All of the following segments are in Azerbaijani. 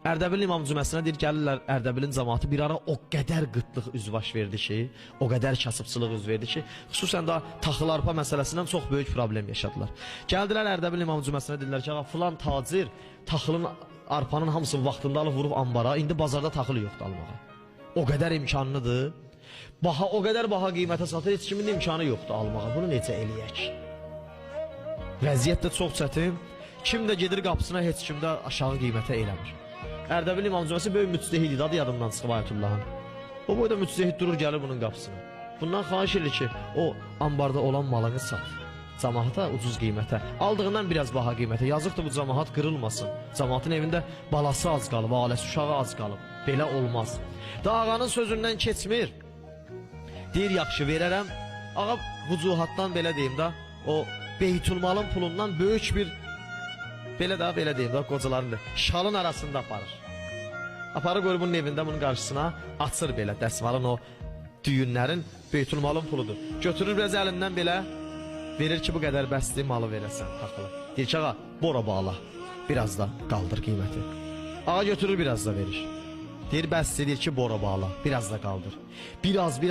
Ərdəbilin İmam Cüməsinə deyir, gəlirlər Ərdəbilin cəmaatı bir ara o qədər qıtlıq üzbaş verdi ki, o qədər kasıbçılıq üz verdi ki, xüsusən də taxıl arpa məsələsindən çox böyük problem yaşadılar. Gəldilər Ərdəbil İmam Cüməsinə dedilər ki, filan tacir taxılın, arpanın hamısını vaxtında alıb vurub ambara, indi bazarda taxıl yoxdur almağa. O qədər imkanlıdır, o qədər baha qiymətə satır, heç kimin imkanı yoxdur almağa. Bunu necə eləyək? Vəziyyət də çox çətin, kim də gedir qapısına, heç kim də aşağı qiymətə eləmir. Ərdəbil İmam Cüməsi böyük müctəhid idi, adı yadımdan çıxıb Ayətullahın. O boyda müctəhid durur, gəlir bunun qapısına. Bundan xahiş edir ki, o ambarda olan malını sat. Cəmaata ucuz qiymətə, aldığından biraz baha qiymətə. Yazıqdır bu cəmaat qırılmasın. Cəmaatın evində balası az qalıb, ailəsi uşağı az qalıb. Belə olmaz. Da ağanın sözündən keçmir. Deyir, yaxşı verərəm. Ağa vücuhatdan belə deyim də, o Beytülmalın pulundan böyük bir, belə deyim də, qocaların şalın arasında aparır. Aparır qoyur bunun evində, bunun qarşısına açır belə dəsmalın o düyünlərin Beytülmalın puludur. Götürür biraz əlindən belə, verir ki, bu qədər bəsli malı verəsən taxılı. Deyir ki, ağa, bora bağla, biraz da qaldır qiyməti. Ağa götürür, biraz da verir. Deyir, bəsli, deyir ki, bora bağla, biraz da qaldır. Biraz.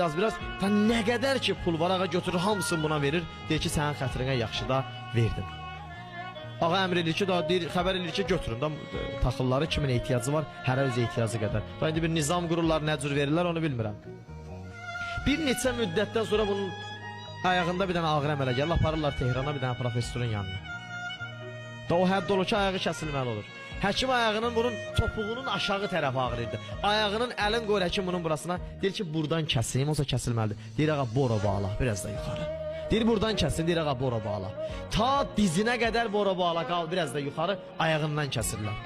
Ta nə qədər ki pul var, ağa götürür, hamısını buna verir. Deyir ki, sənin xətrinə yaxşı da verdim. Ağa əmr edir ki, deyir, xəbər edir ki, götürün da taxılları, kimin ehtiyacı var, hərə öz ehtiyacı qədər. İndi bir nizam qururlar, nə cür verirlər, onu bilmirəm. Bir neçə müddətdən sonra bunun ayağında bir dənə ağır əmələ gəlir, aparırlar Tehrana bir dənə professorun yanına. Da o hədd olur ki, ayağı kəsilməli olur. Həkim ayağının bunun topuğunun aşağı tərəfi ağrıyırdı. Ayağının əlin qoyur həkim bunun burasına, deyir ki, buradan kəsim, olsa kəsilməlidir. Deyir, ağa, bora bağla, biraz da yuxarı. Deyir, buradan kəsin, deyir, ağa, bora bağla. Ta dizinə qədər bora bağla, qal, biraz da yuxarı, ayağından kəsirlər.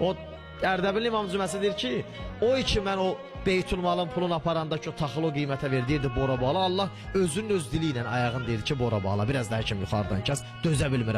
O Ərdəbil İmam Cüməsi deyir ki, o iki mən o Beytülmalın pulunu aparanda ki, o taxılı o qiymətə verdirdi, bora bağla. Allah özünün öz dili ilə ayağın deyir ki, bora bağla, biraz da həkim yuxarıdan kəs, dözə bilmirəm.